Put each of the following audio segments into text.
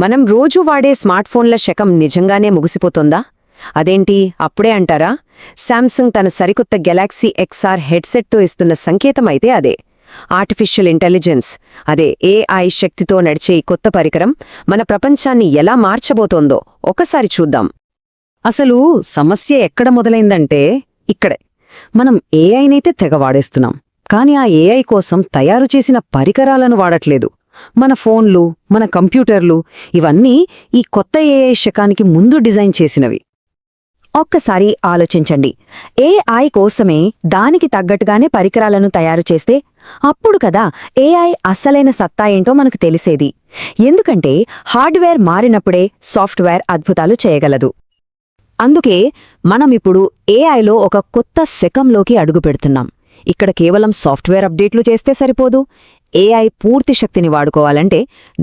మనం రోజూ వాడే స్మార్ట్ఫోన్ల శకం నిజంగానే ముగిసిపోతుందా? అదేంటి అప్పుడే అంటారా? శాంసంగ్ తన సరికొత్త గెలాక్సీ ఎక్స్ఆర్ హెడ్సెట్తో ఇస్తున్న సంకేతమైతే అదే. ఆర్టిఫిషియల్ ఇంటెలిజెన్స్, అదే ఏఐ శక్తితో నడిచే ఈ కొత్త పరికరం మన ప్రపంచాన్ని ఎలా మార్చబోతోందో ఒకసారి చూద్దాం. అసలు సమస్య ఎక్కడ మొదలైందంటే ఇక్కడే. మనం ఏఐనైతే తెగ వాడేస్తున్నాం, కాని ఆ ఏఐ కోసం తయారు చేసిన పరికరాలను వాడట్లేదు. మన ఫోన్లు, మన కంప్యూటర్లు ఇవన్నీ ఈ కొత్త ఏఐ శకానికి ముందు డిజైన్ చేసినవి. ఒక్కసారి ఆలోచించండి. ఏఐ కోసమే దానికి తగ్గట్టుగానే పరికరాలను తయారు చేస్తే అప్పుడు కదా ఏఐ అసలైన సత్తా ఏంటో మనకు తెలిసేది. ఎందుకంటే హార్డ్వేర్ మారినప్పుడే సాఫ్ట్వేర్ అద్భుతాలు చేయగలదు. అందుకే మనమిప్పుడు ఏఐలో ఒక కొత్త శకంలోకి అడుగుపెడుతున్నాం. ఇక్కడ కేవలం సాఫ్ట్వేర్ అప్డేట్లు చేస్తే సరిపోదు. ఏఐ పూర్తి శక్తిని వాడుకోవాలంటే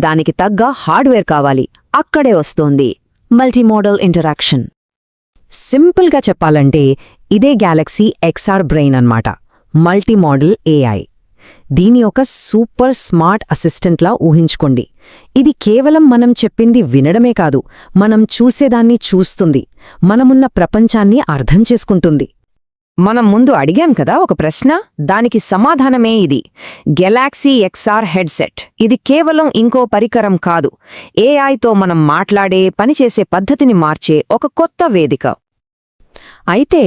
దానికి తగ్గ హార్డ్వేర్ కావాలి. అక్కడే వస్తోంది మల్టీమోడల్ ఇంటరాక్షన్. సింపుల్గా చెప్పాలంటే ఇదే గ్యాలక్సీ ఎక్స్ఆర్ బ్రెయిన్ అన్నమాట, మల్టీమోడల్ ఏఐ. దీని ఒక సూపర్ స్మార్ట్ అసిస్టెంట్లా ఊహించుకోండి. ఇది కేవలం మనం చెప్పింది వినడమే కాదు, మనం చూసేదాన్ని చూస్తుంది, మనమున్న ప్రపంచాన్ని అర్థం చేసుకుంటుంది. మనం ముందు అడిగాం కదా ఒక ప్రశ్న, దానికి సమాధానమే ఇది. గెలాక్సీ ఎక్స్ఆర్ హెడ్సెట్ ఇది కేవలం ఇంకో పరికరం కాదు, ఏఐతో మనం మాట్లాడే, పనిచేసే పద్ధతిని మార్చే ఒక కొత్త వేదిక. అయితే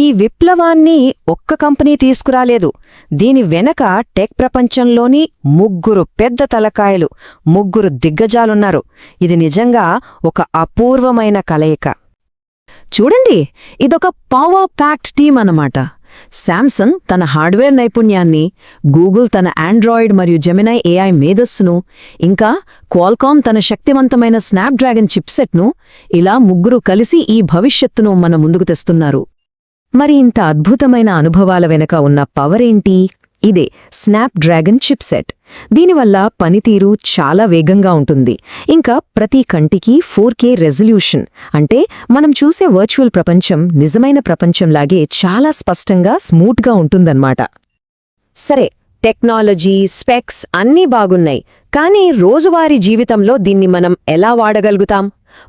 ఈ విప్లవాన్ని ఒక్క కంపెనీ తీసుకురాలేదు. దీని వెనక టెక్ ప్రపంచంలోని ముగ్గురు పెద్ద తలకాయలు, ముగ్గురు దిగ్గజాలున్నారు. ఇది నిజంగా ఒక అపూర్వమైన కలయిక. చూడండి, ఇదొక పవర్ ప్యాక్డ్ టీమ్ అన్నమాట. శాంసంగ్ తన హార్డ్వేర్ నైపుణ్యాన్ని, గూగుల్ తన ఆండ్రాయిడ్ మరియు జెమినై ఏఐ మేధస్సును, ఇంకా క్వాల్కామ్ తన శక్తివంతమైన స్నాప్డ్రాగన్ చిప్సెట్ను, ఇలా ముగ్గురు కలిసి ఈ భవిష్యత్తును మన ముందుకు తెస్తున్నారు. మరి ఇంత అద్భుతమైన అనుభవాల వెనక ఉన్న పవరేంటి? ఇదే స్నాప్డ్రాగన్ చిప్సెట్. దీనివల్ల పనితీరు చాలా వేగంగా ఉంటుంది. ఇంకా ప్రతి కంటికి 4K రెజల్యూషన్, అంటే మనం చూసే వర్చువల్ ప్రపంచం నిజమైన ప్రపంచంలాగే చాలా స్పష్టంగా, స్మూత్గా ఉంటుందన్నమాట. సరే, టెక్నాలజీ, స్పెక్స్ అన్నీ బాగున్నాయి, కానీ రోజువారీ జీవితంలో దీన్ని మనం ఎలా వాడగలుగుతాం?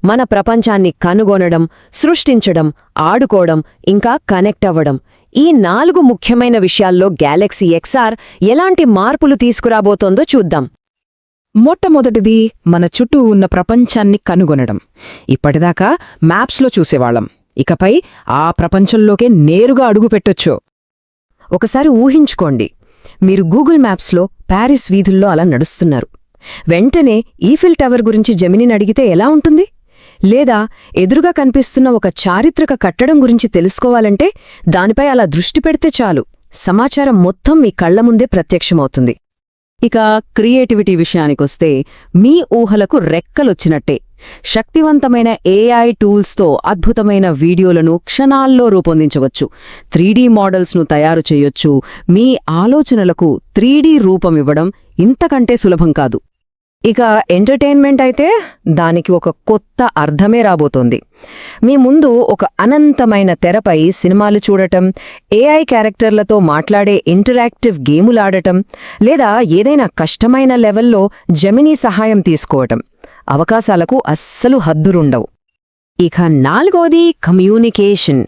మన ప్రపంచాన్ని కనుగొనడం, సృష్టించడం, ఆడుకోవడం, ఇంకా కనెక్ట్ అవ్వడం, ఈ 4 ముఖ్యమైన విషయాల్లో గ్యాలక్సీ ఎక్స్ఆర్ ఎలాంటి మార్పులు తీసుకురాబోతోందో చూద్దాం. మొట్టమొదటిది మన చుట్టూ ఉన్న ప్రపంచాన్ని కనుగొనడం. ఇప్పటిదాకా మ్యాప్స్లో చూసేవాళ్లం, ఇకపై ఆ ప్రపంచంలోకే నేరుగా అడుగుపెట్టొచ్చు. ఒకసారి ఊహించుకోండి, మీరు గూగుల్ మ్యాప్స్లో ప్యారిస్ వీధుల్లో అలా నడుస్తున్నారు. వెంటనే ఈఫిల్ టవర్ గురించి జెమినిని అడిగితే ఎలా ఉంటుంది? లేదా ఎదురుగా కనిపిస్తున్న ఒక చారిత్రక కట్టడం గురించి తెలుసుకోవాలంటే దానిపై అలా దృష్టి పెడితే చాలు, సమాచారం మొత్తం మీ కళ్ల ముందే ప్రత్యక్షమవుతుంది. ఇక క్రియేటివిటీ విషయానికొస్తే మీ ఊహలకు రెక్కలొచ్చినట్టే. శక్తివంతమైన ఏఐ టూల్స్తో అద్భుతమైన వీడియోలను క్షణాల్లో రూపొందించవచ్చు, 3D మోడల్స్ను తయారు చేయొచ్చు. మీ ఆలోచనలకు 3D రూపమివ్వడం ఇంతకంటే సులభం కాదు. ఇక ఎంటర్టైన్మెంట్ అయితే దానికి ఒక కొత్త అర్థమే రాబోతోంది. మీ ముందు ఒక అనంతమైన తెరపై సినిమాలు చూడటం, ఏఐ క్యారెక్టర్లతో మాట్లాడే ఇంటరాక్టివ్ గేములాడటం, లేదా ఏదైనా కష్టమైన లెవెల్లో జెమినీ సహాయం తీసుకోవటం, అవకాశాలకు అస్సలు హద్దురుండవు. ఇక 4వది కమ్యూనికేషన్.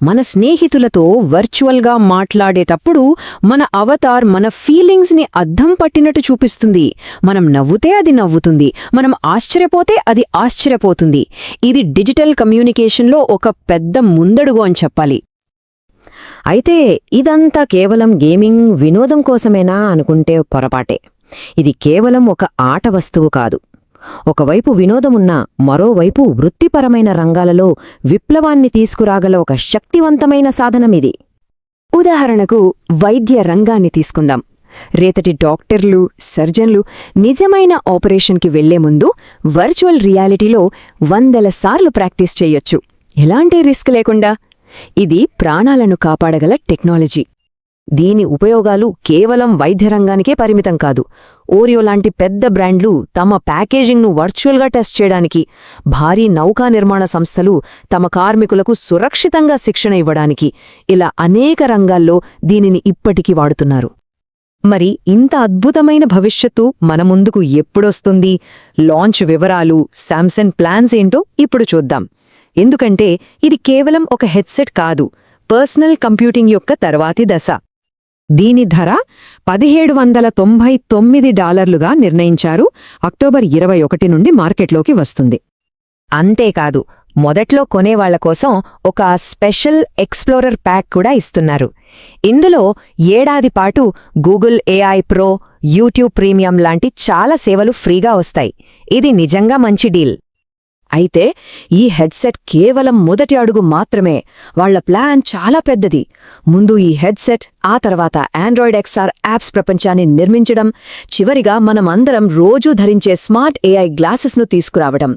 మన స్నేహితులతో వర్చువల్గా మాట్లాడేటప్పుడు మన అవతార్ మన ఫీలింగ్స్ని అద్దం పట్టినట్టు చూపిస్తుంది. మనం నవ్వుతే అది నవ్వుతుంది, మనం ఆశ్చర్యపోతే అది ఆశ్చర్యపోతుంది. ఇది డిజిటల్ కమ్యూనికేషన్లో ఒక పెద్ద ముందడుగు అని చెప్పాలి. అయితే ఇదంతా కేవలం గేమింగ్, వినోదం కోసమేనా అనుకుంటే పొరపాటే. ఇది కేవలం ఒక ఆట వస్తువు కాదు. ఒకవైపు వినోదమున్నా మరోవైపు వృత్తిపరమైన రంగాలలో విప్లవాన్ని తీసుకురాగల ఒక శక్తివంతమైన సాధనమిది. ఉదాహరణకు వైద్య రంగాన్ని తీసుకుందాం. రేతటి డాక్టర్లు, సర్జన్లు నిజమైన ఆపరేషన్కి వెళ్లే ముందు వర్చువల్ రియాలిటీలో 100 సార్లు ప్రాక్టీస్ చెయ్యొచ్చు, ఎలాంటి రిస్క్ లేకుండా. ఇది ప్రాణాలను కాపాడగల టెక్నాలజీ. దీని ఉపయోగాలు కేవలం వైద్యరంగానికే పరిమితం కాదు. ఓరియో లాంటి పెద్ద బ్రాండ్లు తమ ప్యాకేజింగ్ను వర్చువల్గా టెస్ట్ చేయడానికి, భారీ నౌకా నిర్మాణ సంస్థలు తమ కార్మికులకు సురక్షితంగా శిక్షణ ఇవ్వడానికి, ఇలా అనేక రంగాల్లో దీనిని ఇప్పటికీ వాడుతున్నారు. మరి ఇంత అద్భుతమైన భవిష్యత్తు మన ముందుకు ఎప్పుడొస్తుంది? లాంచ్ వివరాలు, శాంసంగ్ ప్లాన్స్ ఏంటో ఇప్పుడు చూద్దాం. ఎందుకంటే ఇది కేవలం ఒక హెడ్సెట్ కాదు, పర్సనల్ కంప్యూటింగ్ యొక్క తర్వాతి దశ. దీని ధర $1799 నిర్ణయించారు. అక్టోబర్ 21 నుండి మార్కెట్లోకి వస్తుంది. అంతేకాదు, మొదట్లో కొనేవాళ్ల కోసం ఒక స్పెషల్ ఎక్స్ప్లోరర్ ప్యాక్ కూడా ఇస్తున్నారు. ఇందులో ఏడాది పాటు Google AI pro, YouTube premium లాంటి చాలా సేవలు ఫ్రీగా వస్తాయి. ఇది నిజంగా మంచి డీల్. అయితే ఈ హెడ్సెట్ కేవలం మొదటి అడుగు మాత్రమే. వాళ్ల ప్లాన్ చాలా పెద్దది. ముందు ఈ హెడ్సెట్, ఆ తర్వాత ఆండ్రాయిడ్ XR యాప్స్ ప్రపంచాన్ని నిర్మించడం, చివరిగా మనమందరం రోజూ ధరించే స్మార్ట్ ఏఐ గ్లాసెస్ను తీసుకురావడం.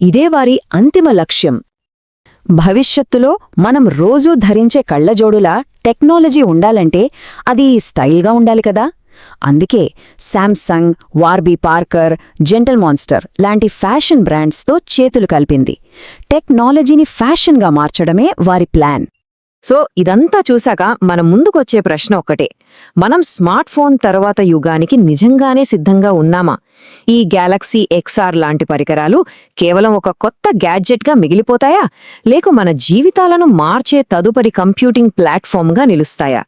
ఇదే వారి అంతిమ లక్ష్యం. భవిష్యత్తులో మనం రోజూ ధరించే కళ్లజోడులా టెక్నాలజీ ఉండాలంటే అది స్టైల్గా ఉండాలి కదా. అందుకే శాంసంగ్, వార్బీ పార్కర్, జెంటల్ మాన్స్టర్ లాంటి ఫ్యాషన్ బ్రాండ్స్తో చేతులు కలిపింది. టెక్నాలజీని ఫ్యాషన్గా మార్చడమే వారి ప్లాన్. సో ఇదంతా చూశాక మన ముందుకొచ్చే ప్రశ్న ఒక్కటే: మనం స్మార్ట్ ఫోన్ తర్వాత యుగానికి నిజంగానే సిద్ధంగా ఉన్నామా? ఈ గ్యాలక్సీ XR లాంటి పరికరాలు కేవలం ఒక కొత్త గ్యాడ్జెట్గా మిగిలిపోతాయా, లేక మన జీవితాలను మార్చే తదుపరి కంప్యూటింగ్ ప్లాట్ఫామ్గా నిలుస్తాయా?